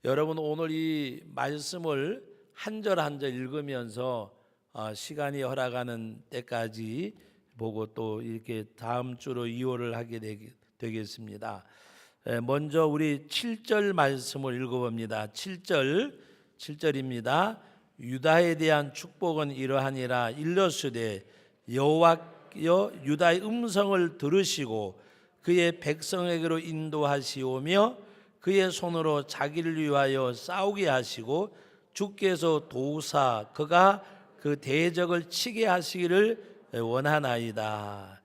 여러분 오늘 이 말씀을 한 절 한 절 읽으면서 시간이 허락하는 때까지 보고 또 이렇게 다음 주로 이어를 하게 되겠습니다. 먼저 우리 7절 말씀을 읽어봅니다. 7절입니다. 유다에 대한 축복은 이러하니라. 일러스되 여호와여 유다의 음성을 들으시고 그의 백성에게로 인도하시오며 그의 손으로 자기를 위하여 싸우게 하시고 주께서 도우사 그가 그 대적을 치게 하시기를 원하나이다.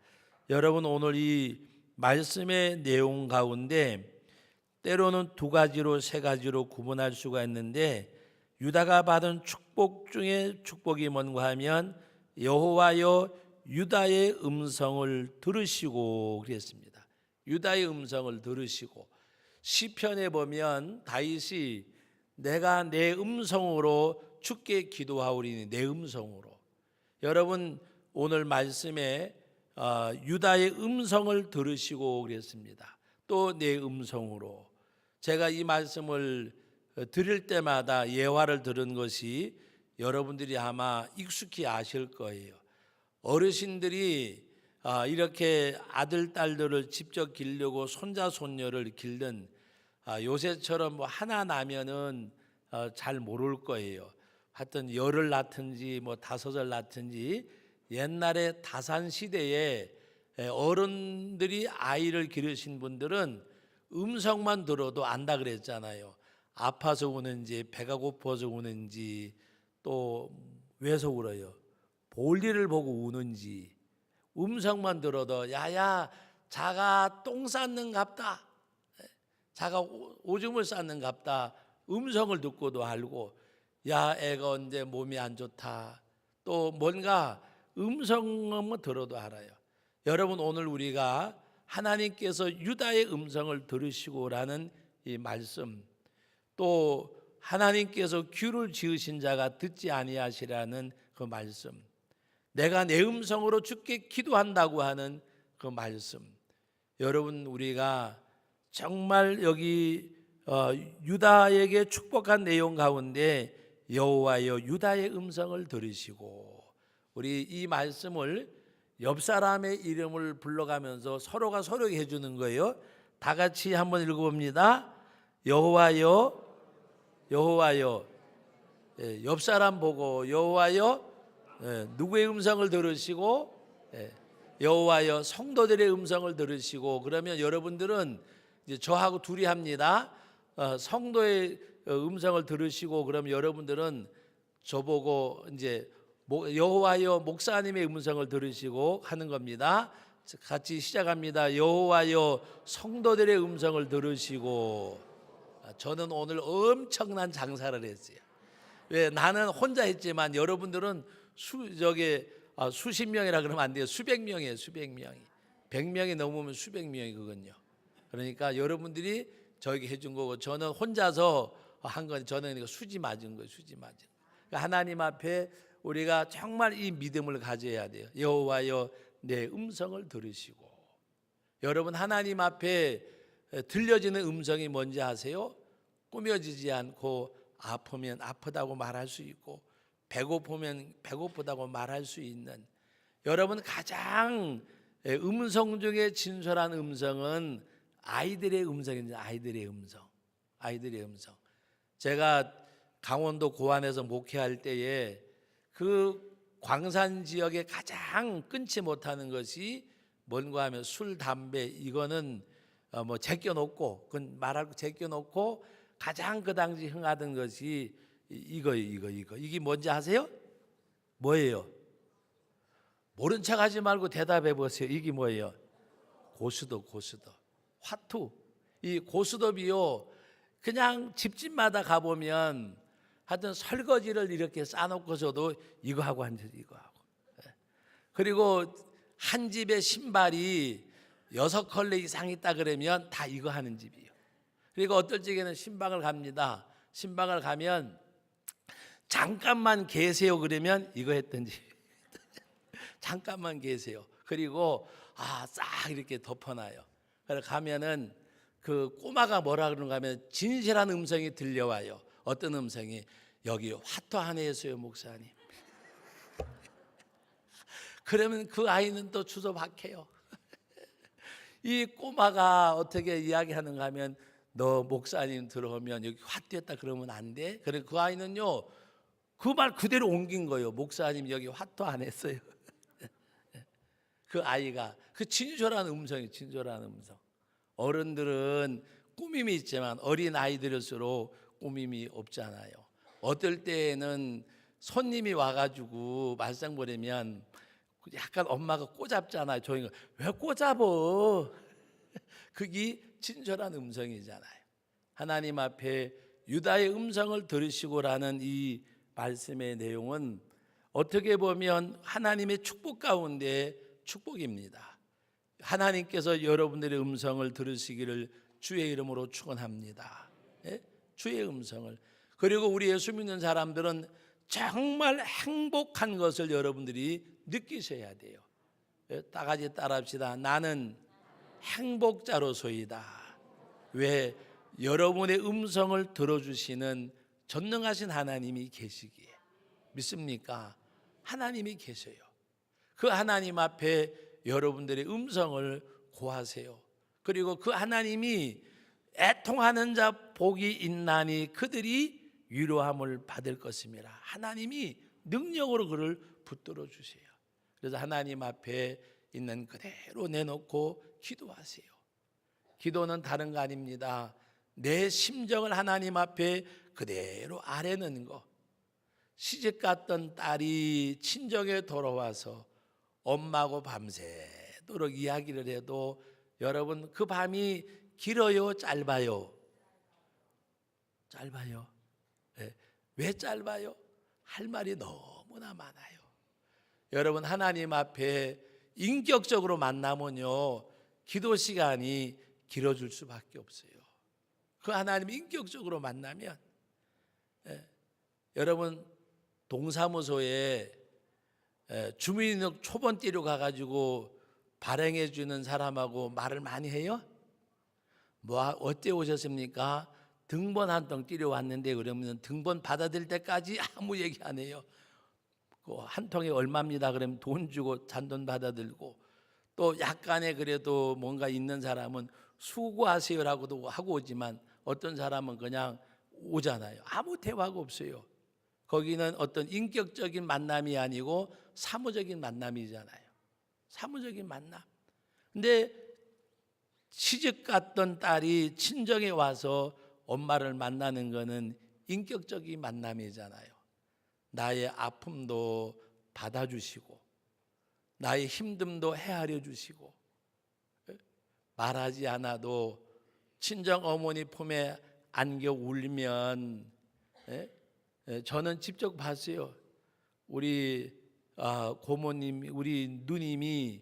여러분 오늘 이 말씀의 내용 가운데 때로는 두 가지로 세 가지로 구분할 수가 있는데 유다가 받은 축복 중에 축복이 뭔가 하면 여호와여 유다의 음성을 들으시고 그랬습니다. 유다의 음성을 들으시고 시편에 보면 다윗이 내가 내 음성으로 주께 기도하오리니 내 음성으로. 여러분 오늘 말씀에 유다의 음성을 들으시고 그랬습니다. 또 내 음성으로. 제가 이 말씀을 드릴 때마다 예화를 들은 것이 여러분들이 아마 익숙히 아실 거예요. 어르신들이 이렇게 아들, 딸들을 직접 기르려고 손자, 손녀를 기르는 요새처럼 뭐 하나 나면은 잘 모를 거예요. 하여튼 열을 낳든지 뭐 다섯을 낳든지 옛날에 다산 시대에 어른들이 아이를 기르신 분들은 음성만 들어도 안다 그랬잖아요. 아파서 우는지 배가 고파서 우는지 또 왜서 울어요. 볼일을 보고 우는지 음성만 들어도 야야 자가 똥 쌌는갑다, 자가 오줌을 쌌는갑다 음성을 듣고도 알고 야 애가 언제 몸이 안 좋다 또 뭔가 음성만 들어도 알아요. 여러분 오늘 우리가 하나님께서 유다의 음성을 들으시고라는 이 말씀 또 하나님께서 귀를 지으신 자가 듣지 아니하시라는 그 말씀 내가 내 음성으로 주께 기도한다고 하는 그 말씀 여러분 우리가 정말 여기 유다에게 축복한 내용 가운데 여호와여 유다의 음성을 들으시고 우리 이 말씀을 옆 사람의 이름을 불러가면서 서로가 서로에게 해주는 거예요. 다 같이 한번 읽어봅니다. 여호와여 여호와여 옆 사람 보고 여호와여 누구의 음성을 들으시고 여호와여 성도들의 음성을 들으시고 그러면 여러분들은 이제 저하고 둘이 합니다. 성도의 음성을 들으시고 그러면 여러분들은 저보고 이제 여호와여 목사님의 음성을 들으시고 하는 겁니다. 같이 시작합니다. 여호와여 성도들의 음성을 들으시고. 저는 오늘 엄청난 장사를 했어요. 왜 나는 혼자 했지만 여러분들은 수십 명이라 그러면 안 돼요. 수백 명이에요. 수백 명이. 100명이 넘으면 수백 명이 그건요. 그러니까 여러분들이 저에게 해준 거고 저는 혼자서 한 건 저는 수지 맞은 거예요. 수지 맞은. 그러니까 하나님 앞에 우리가 정말 이 믿음을 가져야 돼요. 여호와여 내 음성을 들으시고. 여러분 하나님 앞에 들려지는 음성이 뭔지 아세요? 꾸며지지 않고 아프면 아프다고 말할 수 있고 배고프면 배고프다고 말할 수 있는 여러분 가장 음성 중에 진솔한 음성은 아이들의 음성입니다. 아이들의 음성. 아이들의 음성. 제가 강원도 고안에서 목회할 때에 그 광산 지역에 가장 끊지 못하는 것이 뭔가 하면 술, 담배 이거는 뭐 제껴놓고 그건 말하고 제껴놓고 가장 그 당시 흥하던 것이 이게 뭔지 아세요? 뭐예요? 모른 척 하지 말고 대답해 보세요. 이게 뭐예요? 고스톱. 화투. 이 고스톱이요 그냥 집집마다 가보면 하여튼 설거지를 이렇게 싸놓고서도 이거 하고 이거 하고 그리고 한 집에 신발이 6컬레 이상 있다 그러면 다 이거 하는 집이에요. 그리고 어떨 적에는 신방을 갑니다. 신방을 가면 잠깐만 계세요 그러면 이거 했던지 잠깐만 계세요. 그리고 싹 이렇게 덮어놔요. 그래서 가면은 그 꼬마가 뭐라 그러는가 하면 진실한 음성이 들려와요. 어떤 음성이? 여기 화토 안에 있어요, 목사님. 그러면 그 아이는 또 주저박혀요. 이 꼬마가 어떻게 이야기하는가 하면 너 목사님 들어오면 여기 화토했다 그러면 안 돼. 그래 그 아이는요 그 말 그대로 옮긴 거예요. 목사님 여기 화토 안 했어요. 그 아이가 그 진솔한 음성이 진솔한 음성. 어른들은 꾸밈이 있지만 어린 아이들일수록 꾸밈이 없잖아요. 어떨 때에는 손님이 와가지고 말썽 부리면 약간 엄마가 꼬잡잖아요. 조용히 왜 꼬잡어? 그게 진솔한 음성이잖아요. 하나님 앞에 유다의 음성을 들으시고라는 이 말씀의 내용은 어떻게 보면 하나님의 축복 가운데 축복입니다. 하나님께서 여러분들의 음성을 들으시기를 주의 이름으로 축원합니다. 예? 주의 음성을. 그리고 우리 예수 믿는 사람들은 정말 행복한 것을 여러분들이 느끼셔야 돼요. 다 같이 따라합시다. 나는 행복자로소이다. 왜? 여러분의 음성을 들어주시는 전능하신 하나님이 계시기에. 믿습니까? 하나님이 계셔요. 그 하나님 앞에 여러분들의 음성을 고하세요. 그리고 그 하나님이 애통하는 자 복이 있나니 그들이 위로함을 받을 것입니다. 하나님이 능력으로 그를 붙들어 주세요. 그래서 하나님 앞에 있는 그대로 내놓고 기도하세요. 기도는 다른 거 아닙니다. 내 심정을 하나님 앞에 그대로 아뢰는 거. 시집 갔던 딸이 친정에 돌아와서 엄마하고 밤새도록 이야기를 해도 여러분 그 밤이 길어요, 짧아요? 짧아요. 네. 왜 짧아요? 할 말이 너무나 많아요. 여러분 하나님 앞에 인격적으로 만나면요 기도 시간이 길어질 수밖에 없어요. 그 하나님 인격적으로 만나면 여러분 동사무소에 주민등록 초본 띠로 가가지고 발행해 주는 사람하고 말을 많이 해요? 뭐 어째 오셨습니까? 등본 한 통 띠려 왔는데 그러면 등본 받아들 때까지 아무 얘기 안 해요. 한 통에 얼마입니다. 그러면 돈 주고 잔돈 받아들고 또 약간의 그래도 뭔가 있는 사람은 수고하세요라고도 하고 오지만 어떤 사람은 그냥 오잖아요. 아무 대화가 없어요. 거기는 어떤 인격적인 만남이 아니고 사무적인 만남이잖아요. 사무적인 만남. 근데 시집 갔던 딸이 친정에 와서 엄마를 만나는 것은 인격적인 만남이잖아요. 나의 아픔도 받아주시고 나의 힘듦도 헤아려 주시고 말하지 않아도 친정 어머니 품에 안겨 울면 저는 직접 봤어요. 우리 고모님, 우리 누님이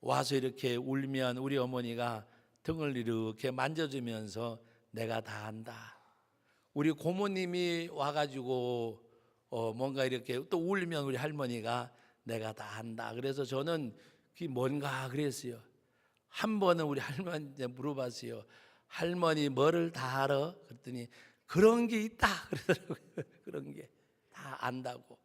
와서 이렇게 울면 우리 어머니가 등을 이렇게 만져주면서 내가 다 안다. 우리 고모님이 와가지고 뭔가 이렇게 또 울면 우리 할머니가 내가 다 안다. 그래서 저는 그게 뭔가 그랬어요. 한 번은 우리 할머니한테 물어봤어요. 할머니 뭐를 다 알아? 그랬더니 그런 게 있다 그러더라고요. 그런 게 다 안다고.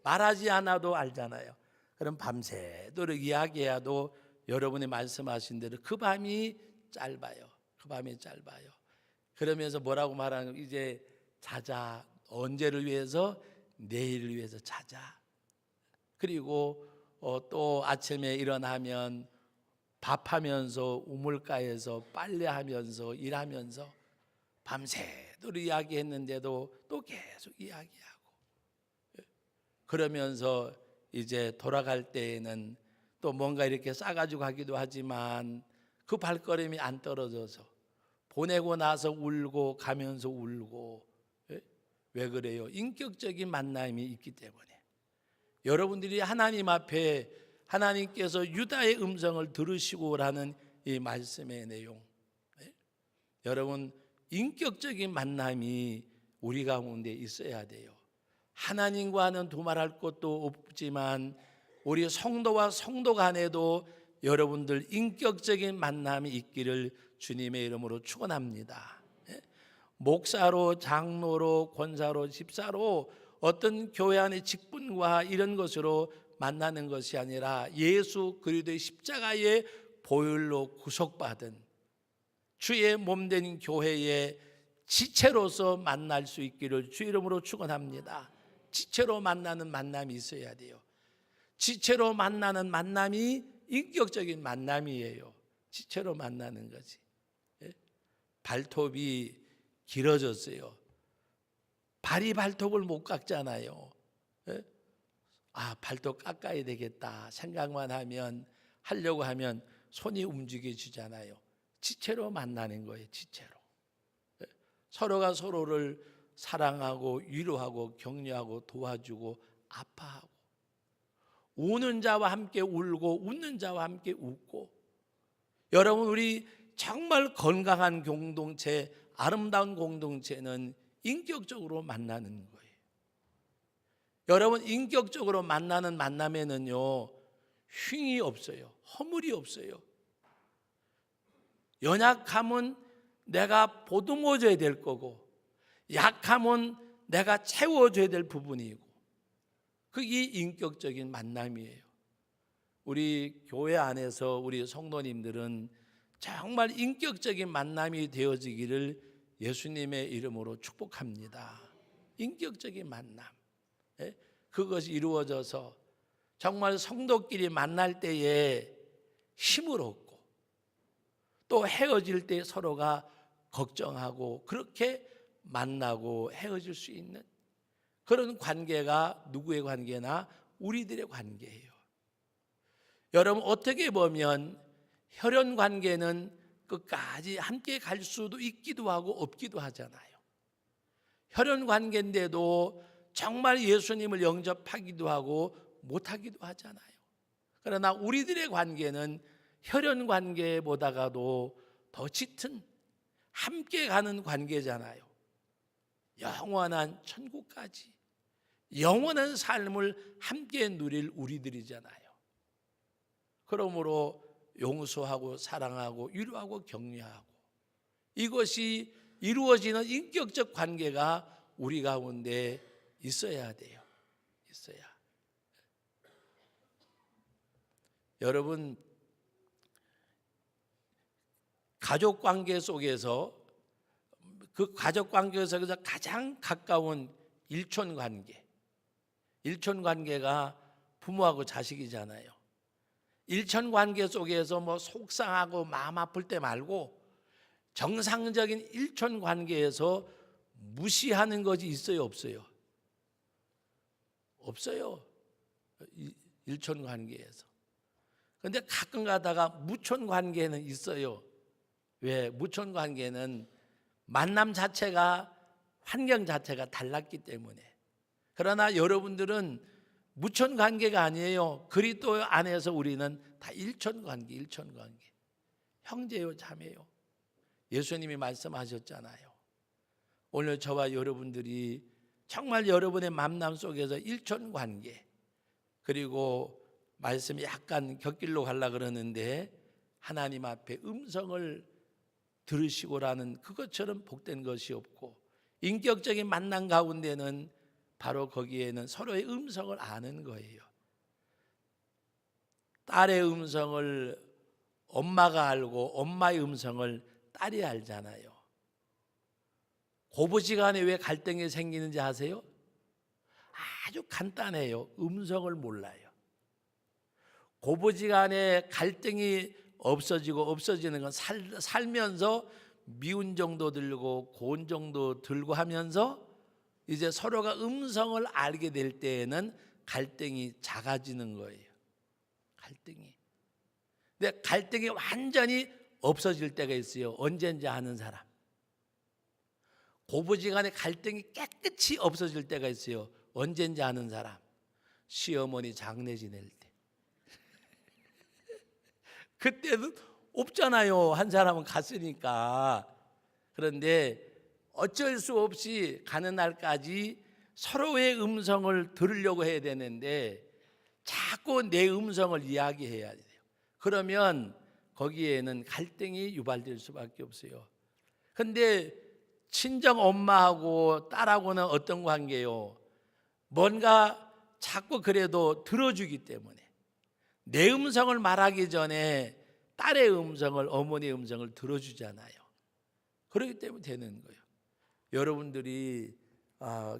말하지 않아도 알잖아요. 그럼 밤새도록 이야기해도 여러분이 말씀하신 대로 그 밤이 짧아요. 그 밤이 짧아요. 그러면서 뭐라고 말하는 거예요? 이제 자자. 언제를 위해서? 내일을 위해서 자자. 그리고 또 아침에 일어나면 밥하면서 우물가에서 빨래하면서 일하면서 밤새도록 이야기했는데도 또 계속 이야기하고 그러면서 이제 돌아갈 때에는 또 뭔가 이렇게 싸가지고 가기도 하지만 그 발걸음이 안 떨어져서 보내고 나서 울고 가면서 울고. 왜 그래요? 인격적인 만남이 있기 때문에. 여러분들이 하나님 앞에 하나님께서 유다의 음성을 들으시고라는 이 말씀의 내용, 여러분 인격적인 만남이 우리 가운데 있어야 돼요. 하나님과는 두말할 것도 없지만 우리 성도와 성도 간에도 여러분들 인격적인 만남이 있기를 주님의 이름으로 축원합니다. 목사로, 장로로, 권사로, 집사로 어떤 교회 안의 직분과 이런 것으로 만나는 것이 아니라 예수 그리스도의 십자가의 보혈로 구속받은 주의 몸된 교회의 지체로서 만날 수 있기를 주 이름으로 축원합니다. 지체로 만나는 만남이 있어야 돼요. 지체로 만나는 만남이 인격적인 만남이에요. 지체로 만나는 거지. 발톱이 길어졌어요. 발이 발톱을 못 깎잖아요. 발톱 깎아야 되겠다 생각만 하면, 하려고 하면 손이 움직여지잖아요. 지체로 만나는 거예요. 지체로. 서로가 서로를 사랑하고 위로하고 격려하고 도와주고 아파하고, 우는 자와 함께 울고 웃는 자와 함께 웃고. 여러분, 우리 정말 건강한 공동체, 아름다운 공동체는 인격적으로 만나는 거예요. 여러분, 인격적으로 만나는 만남에는요, 흉이 없어요. 허물이 없어요. 연약함은 내가 보듬어줘야 될 거고, 약함은 내가 채워줘야 될 부분이고, 그게 인격적인 만남이에요. 우리 교회 안에서 우리 성도님들은 정말 인격적인 만남이 되어지기를 예수님의 이름으로 축복합니다. 인격적인 만남, 그것이 이루어져서 정말 성도끼리 만날 때에 힘을 얻고, 또 헤어질 때 서로가 걱정하고 그렇게 만나고 헤어질 수 있는 그런 관계가 누구의 관계나 우리들의 관계예요. 여러분, 어떻게 보면 혈연 관계는 끝까지 함께 갈 수도 있기도 하고 없기도 하잖아요. 혈연 관계인데도 정말 예수님을 영접하기도 하고 못하기도 하잖아요. 그러나 우리들의 관계는 혈연 관계보다가도 더 짙은 함께 가는 관계잖아요. 영원한 천국까지, 영원한 삶을 함께 누릴 우리들이잖아요. 그러므로 용서하고 사랑하고 위로하고 격려하고, 이것이 이루어지는 인격적 관계가 우리 가운데 있어야 돼요. 있어야. 여러분, 가족 관계 속에서, 그 가족 관계에서 가장 가까운 일촌 관계, 일촌 관계가 부모하고 자식이잖아요. 일촌 관계 속에서 속상하고 마음 아플 때 말고 정상적인 일촌 관계에서 무시하는 것이 있어요, 없어요? 없어요. 일촌 관계에서. 그런데 가끔 가다가 무촌 관계는 있어요. 왜? 무촌 관계는 만남 자체가, 환경 자체가 달랐기 때문에. 그러나 여러분들은 무촌 관계가 아니에요. 그리스도 안에서 우리는 다 일촌 관계, 일촌 관계. 형제요, 자매요. 예수님이 말씀하셨잖아요. 오늘 저와 여러분들이 정말 여러분의 만남 속에서 일촌 관계, 그리고 말씀이 약간 곁길로 가려고 그러는데 하나님 앞에 음성을 들으시고라는 그것처럼 복된 것이 없고, 인격적인 만남 가운데는 바로 거기에는 서로의 음성을 아는 거예요. 딸의 음성을 엄마가 알고 엄마의 음성을 딸이 알잖아요. 고부지간에 왜 갈등이 생기는지 아세요? 아주 간단해요. 음성을 몰라요. 고부지간에 갈등이 없어지는 건 살면서 미운 정도 들고 고운 정도 들고 하면서 이제 서로가 음성을 알게 될 때에는 갈등이 작아지는 거예요. 갈등이. 근데 갈등이 완전히 없어질 때가 있어요. 언제인지 아는 사람. 고부지간에 갈등이 깨끗이 없어질 때가 있어요. 언제인지 아는 사람. 시어머니 장례 지낼 때. 그때는 없잖아요. 한 사람은 갔으니까. 그런데 어쩔 수 없이 가는 날까지 서로의 음성을 들으려고 해야 되는데 자꾸 내 음성을 이야기해야 돼요. 그러면 거기에는 갈등이 유발될 수밖에 없어요. 근데 친정 엄마하고 딸하고는 어떤 관계요? 뭔가 자꾸 그래도 들어주기 때문에 내 음성을 말하기 전에 딸의 음성을, 어머니의 음성을 들어주잖아요. 그렇기 때문에 되는 거예요. 여러분들이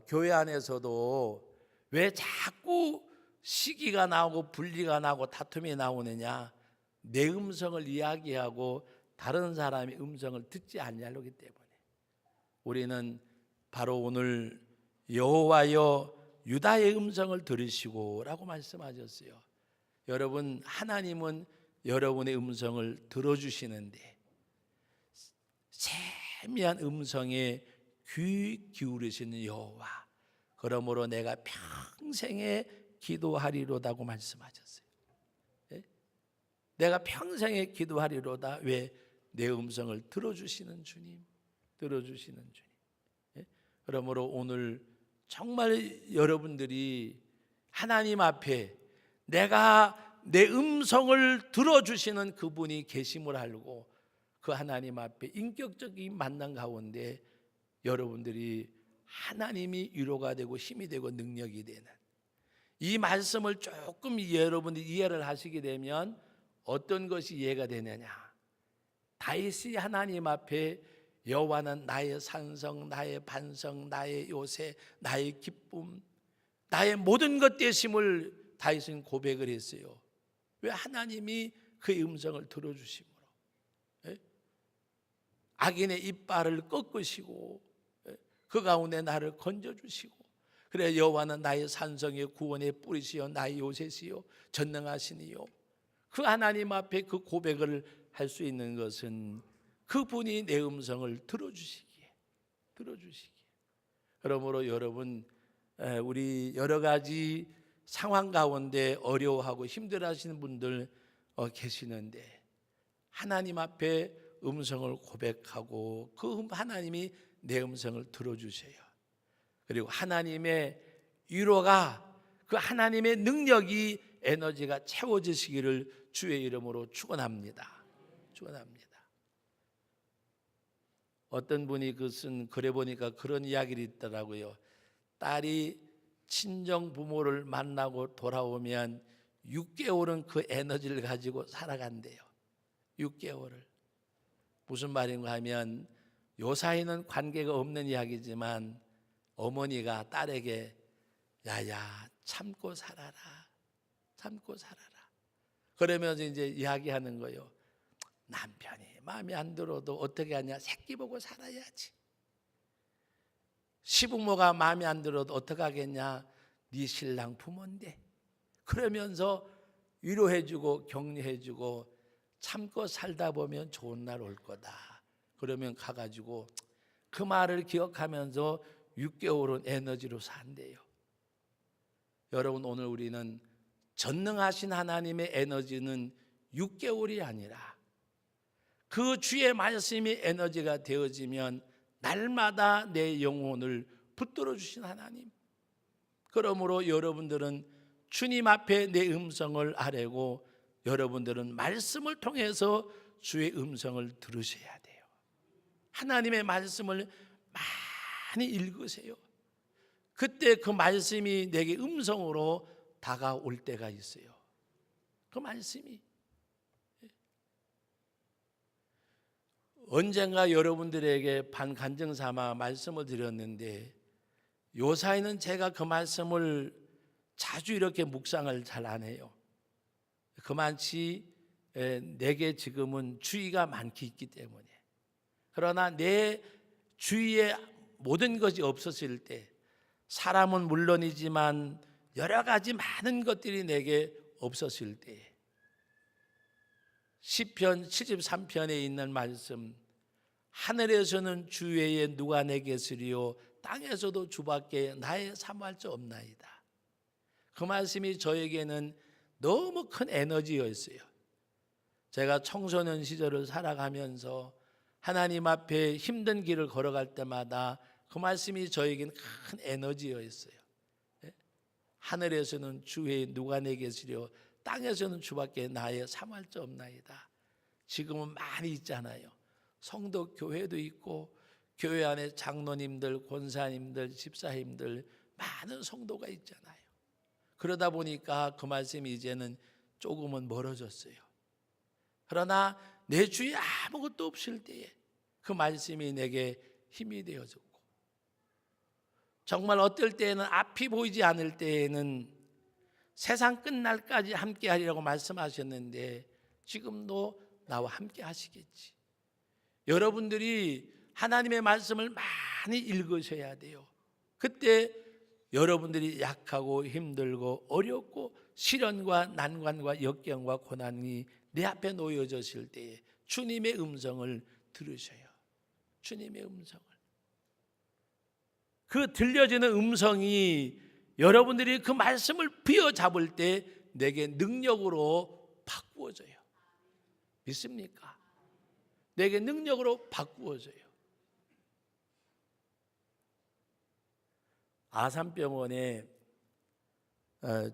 교회 안에서도 왜 자꾸 시기가 나오고 분리가 나고 다툼이 나오느냐? 내 음성을 이야기하고 다른 사람의 음성을 듣지 않냐기 때문에 우리는 바로 오늘 여호와여 유다의 음성을 들으시고 라고 말씀하셨어요. 여러분, 하나님은 여러분의 음성을 들어주시는데 세미한 음성에 귀 기울이시는 여호와, 그러므로 내가 평생에 기도하리로다고 말씀하셨어요. 내가 평생에 기도하리로다. 왜? 내 음성을 들어주시는 주님, 들어주시는 주님. 그러므로 오늘 정말 여러분들이 하나님 앞에 내가 내 음성을 들어주시는 그분이 계심을 알고 그 하나님 앞에 인격적인 만남 가운데 여러분들이 하나님이 위로가 되고 힘이 되고 능력이 되는 이 말씀을 조금 여러분들이 이해를 하시게 되면 어떤 것이 이해가 되느냐? 다윗이 하나님 앞에 여호와는 나의 산성, 나의 반성, 나의 요새, 나의 기쁨, 나의 모든 것 되심을 다윗은 고백을 했어요. 왜? 하나님이 그의 음성을 들어주심으로 악인의 이빨을 꺾으시고 그 가운데 나를 건져주시고, 그래 여호와는 나의 산성의 구원의 뿌리시요 나의 요새시요 전능하시니요. 그 하나님 앞에 그 고백을 할 수 있는 것은 그분이 내 음성을 들어주시기에. 그러므로 여러분, 우리 여러 가지 상황 가운데 어려워하고 힘들어하시는 분들 계시는데 하나님 앞에 음성을 고백하고 그 하나님이 내 음성을 들어주세요. 그리고 하나님의 위로가, 그 하나님의 능력이, 에너지가 채워지시기를 주의 이름으로 축원합니다. 어떤 분이 그것은 글에 보니까 그런 이야기를 있더라고요. 딸이 친정 부모를 만나고 돌아오면 6개월은 그 에너지를 가지고 살아간대요. 6개월을. 무슨 말인가 하면 요 사이는 관계가 없는 이야기지만 어머니가 딸에게 야야 참고 살아라. 그러면서 이제 이야기하는 거예요. 남편이 마음에 안 들어도 어떻게 하냐? 새끼 보고 살아야지. 시부모가 마음에 안 들어도 어떻게 하겠냐? 네 신랑 부모인데. 그러면서 위로해주고 격려해주고 참고 살다 보면 좋은 날 올 거다. 그러면 가가지고 그 말을 기억하면서 6개월은 에너지로 산대요. 여러분, 오늘 우리는 전능하신 하나님의 에너지는 6개월이 아니라 그 주의 말씀이 에너지가 되어지면 날마다 내 영혼을 붙들어 주신 하나님. 그러므로 여러분들은 주님 앞에 내 음성을 아뢰고 여러분들은 말씀을 통해서 주의 음성을 들으셔야 돼요. 하나님의 말씀을 많이 읽으세요. 그때 그 말씀이 내게 음성으로 다가올 때가 있어요. 그 말씀이. 언젠가 여러분들에게 반간증 삼아 말씀을 드렸는데 요사이는 제가 그 말씀을 자주 이렇게 묵상을 잘 안 해요. 그만치 내게 지금은 주의가 많기 있기 때문에. 그러나 내 주위에 모든 것이 없었을 때, 사람은 물론이지만 여러 가지 많은 것들이 내게 없었을 때, 시편 73편에 있는 말씀, 하늘에서는 주 외에 누가 내게 있으리요 땅에서도 주밖에 나의 사모할 자 없나이다. 그 말씀이 저에게는 너무 큰 에너지였어요. 제가 청소년 시절을 살아가면서 하나님 앞에 힘든 길을 걸어갈 때마다 그 말씀이 저에게는 큰 에너지였어요. 하늘에서는 주 외에 누가 내게 있으리요 땅에서는 주밖에 나의 삼할 자 없나이다. 지금은 많이 있잖아요. 성도 교회도 있고 교회 안에 장로님들, 권사님들, 집사님들 많은 성도가 있잖아요. 그러다 보니까 그 말씀이 이제는 조금은 멀어졌어요. 그러나 내 주위에 아무것도 없을 때에 그 말씀이 내게 힘이 되어졌고, 정말 어떨 때에는 앞이 보이지 않을 때에는 세상 끝날까지 함께 하리라고 말씀하셨는데 지금도 나와 함께 하시겠지. 여러분들이 하나님의 말씀을 많이 읽으셔야 돼요. 그때 여러분들이 약하고 힘들고 어렵고 시련과 난관과 역경과 고난이 내 앞에 놓여졌을 때에 주님의 음성을 들으셔요. 주님의 음성을. 그 들려지는 음성이 여러분들이 그 말씀을 비어잡을 때 내게 능력으로 바꾸어져요. 믿습니까? 내게 능력으로 바꾸어져요. 아산병원에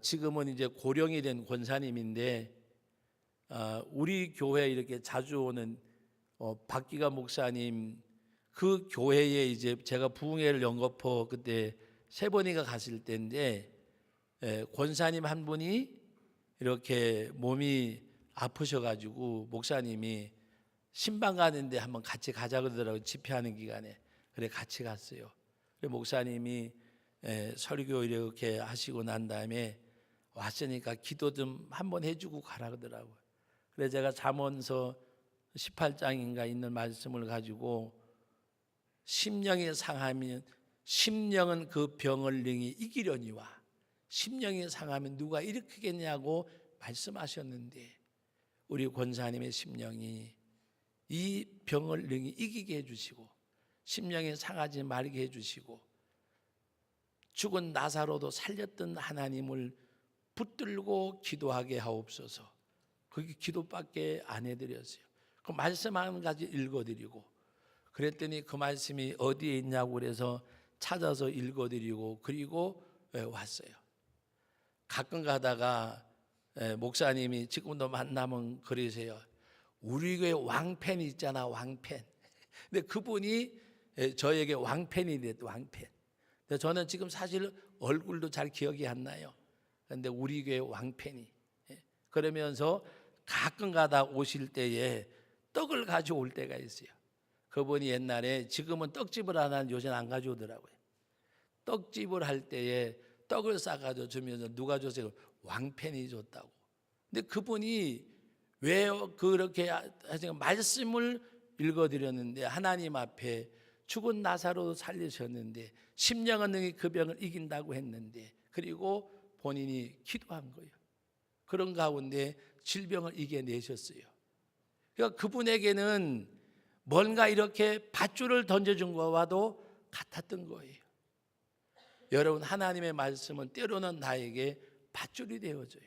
지금은 이제 고령이 된 권사님인데 우리 교회에 이렇게 자주 오는 박기가 목사님, 그 교회에 이제 제가 부흥회를 연거포 그때 3번이가 갔을 때인데 권사님 한 분이 이렇게 몸이 아프셔가지고 목사님이 신방 가는데 한번 같이 가자 그러더라고요. 집회하는 기간에. 그래 같이 갔어요. 그래 목사님이 설교 이렇게 하시고 난 다음에 왔으니까 기도 좀 한번 해주고 가라 그러더라고요. 그래 제가 잠언서 18장인가 있는 말씀을 가지고 심령이 상하면 심령은 그 병을 능히 이기려니와 심령이 상하면 누가 일으키겠냐고 말씀하셨는데 우리 권사님의 심령이 이 병을 능히 이기게 해주시고 심령이 상하지 말게 해주시고 죽은 나사로도 살렸던 하나님을 붙들고 기도하게 하옵소서. 그게 기도밖에 안 해드렸어요. 그 말씀 한 가지 읽어드리고 그랬더니 그 말씀이 어디에 있냐고 그래서 찾아서 읽어드리고 그리고 왔어요. 가끔 가다가 목사님이 지금도 만나면 그러세요. 우리 교회 왕팬이 있잖아, 왕팬. 근데 그분이 저에게 왕팬이 됐대, 왕팬. 근데 저는 지금 사실 얼굴도 잘 기억이 안 나요. 그런데 우리 교회 왕팬이. 그러면서 가끔 가다 오실 때에 떡을 가져올 때가 있어요. 그분이 옛날에 지금은 떡집을 안 하는 요새는 안 가져오더라고요. 떡집을 할 때에 떡을 싸가지고 주면서 누가 줬어요? 왕팬이 줬다고. 근데 그분이 왜 그렇게 말씀을 읽어드렸는데 하나님 앞에 죽은 나사로 살리셨는데 심령은 능히 그 병을 이긴다고 했는데 그리고 본인이 기도한 거예요. 그런 가운데 질병을 이겨내셨어요. 그러니까 그분에게는 뭔가 이렇게 밧줄을 던져준 것과도 같았던 거예요. 여러분 하나님의 말씀은 때로는 나에게 밧줄이 되어져요.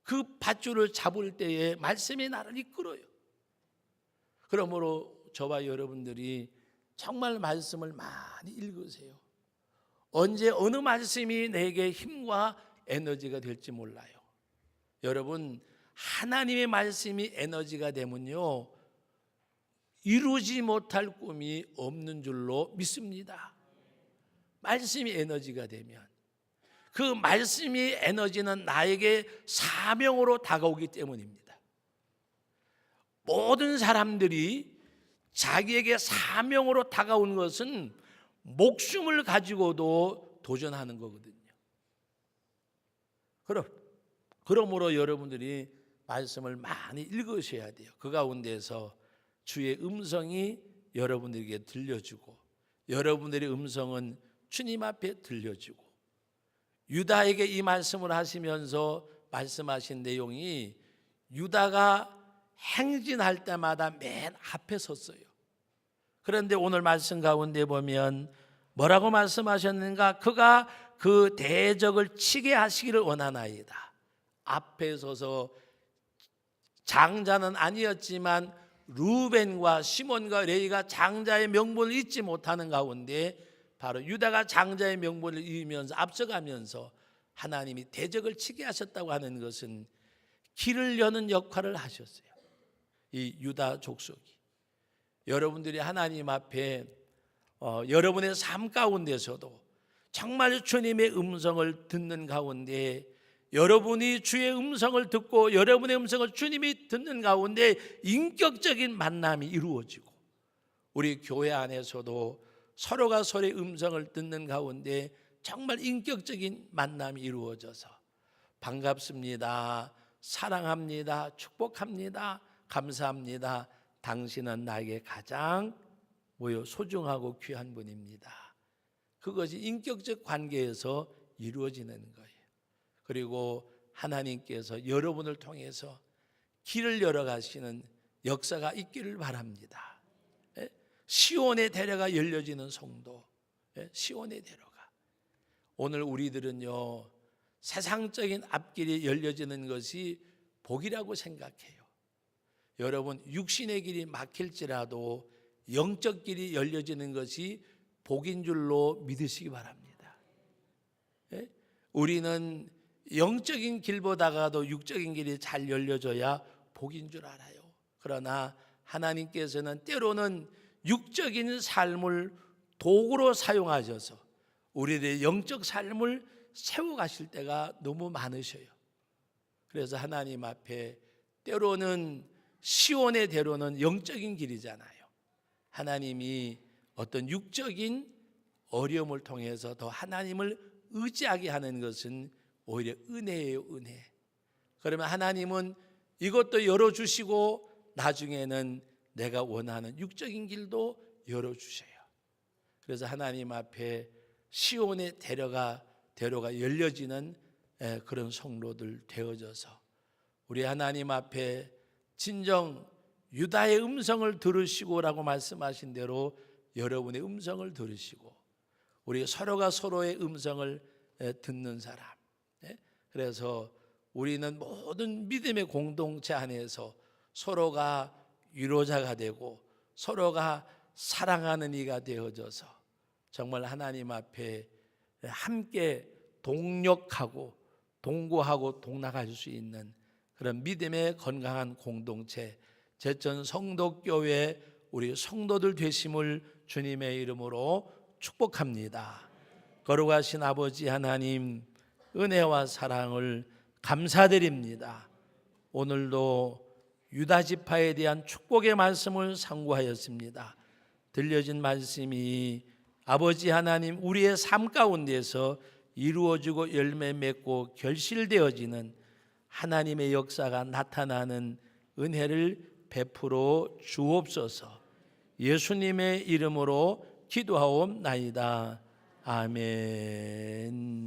그 밧줄을 잡을 때에 말씀이 나를 이끌어요. 그러므로 저와 여러분들이 정말 말씀을 많이 읽으세요. 언제 어느 말씀이 내게 힘과 에너지가 될지 몰라요. 여러분 하나님의 말씀이 에너지가 되면요 이루지 못할 꿈이 없는 줄로 믿습니다. 말씀이 에너지가 되면 그 말씀이 에너지는 나에게 사명으로 다가오기 때문입니다. 모든 사람들이 자기에게 사명으로 다가오는 것은 목숨을 가지고도 도전하는 거거든요. 그러므로 여러분들이 말씀을 많이 읽으셔야 돼요. 그 가운데서 주의 음성이 여러분들에게 들려주고 여러분들의 음성은 주님 앞에 들려주고 유다에게 이 말씀을 하시면서 말씀하신 내용이 유다가 행진할 때마다 맨 앞에 섰어요. 그런데 오늘 말씀 가운데 보면 뭐라고 말씀하셨는가? 그가 그 대적을 치게 하시기를 원하나이다. 앞에 서서 장자는 아니었지만 루벤과 시몬과 레위가 장자의 명분을 잊지 못하는 가운데 바로 유다가 장자의 명분을 잊으면서 앞서가면서 하나님이 대적을 치게 하셨다고 하는 것은 길을 여는 역할을 하셨어요. 이 유다 족속이 여러분들이 하나님 앞에 여러분의 삶 가운데서도 정말 주님의 음성을 듣는 가운데, 여러분이 주의 음성을 듣고 여러분의 음성을 주님이 듣는 가운데 인격적인 만남이 이루어지고, 우리 교회 안에서도 서로가 서로의 음성을 듣는 가운데 정말 인격적인 만남이 이루어져서 반갑습니다, 사랑합니다, 축복합니다, 감사합니다, 당신은 나에게 가장 소중하고 귀한 분입니다. 그것이 인격적 관계에서 이루어지는 거예요. 그리고 하나님께서 여러분을 통해서 길을 열어가시는 역사가 있기를 바랍니다. 시온의 대로가 열려지는 성도, 시온의 대로가. 오늘 우리들은요, 세상적인 앞길이 열려지는 것이 복이라고 생각해요. 여러분, 육신의 길이 막힐지라도 영적 길이 열려지는 것이 복인 줄로 믿으시기 바랍니다. 우리는 영적인 길보다가도 육적인 길이 잘 열려져야 복인 줄 알아요. 그러나 하나님께서는 때로는 육적인 삶을 도구로 사용하셔서 우리들의 영적 삶을 세워가실 때가 너무 많으셔요. 그래서 하나님 앞에 때로는 시온의 대로는 영적인 길이잖아요. 하나님이 어떤 육적인 어려움을 통해서 더 하나님을 의지하게 하는 것은 오히려 은혜예요, 은혜. 그러면 하나님은 이것도 열어주시고 나중에는 내가 원하는 육적인 길도 열어주셔요. 그래서 하나님 앞에 시온의 대로가 열려지는 그런 성도들 되어져서 우리 하나님 앞에 진정 유다의 음성을 들으시고라고 말씀하신 대로 여러분의 음성을 들으시고 우리 서로가 서로의 음성을 듣는 사람. 그래서 우리는 모든 믿음의 공동체 안에서 서로가 위로자가 되고 서로가 사랑하는 이가 되어져서 정말 하나님 앞에 함께 동력하고 동거하고 동락할 수 있는 그런 믿음의 건강한 공동체, 제천 성도교회 우리 성도들 되심을 주님의 이름으로 축복합니다. 거룩하신 아버지 하나님, 은혜와 사랑을 감사드립니다. 오늘도 유다 지파에 대한 축복의 말씀을 상고하였습니다. 들려진 말씀이 아버지 하나님, 우리의 삶 가운데서 이루어지고 열매 맺고 결실되어지는 하나님의 역사가 나타나는 은혜를 베풀어 주옵소서. 예수님의 이름으로 기도하옵나이다. 아멘.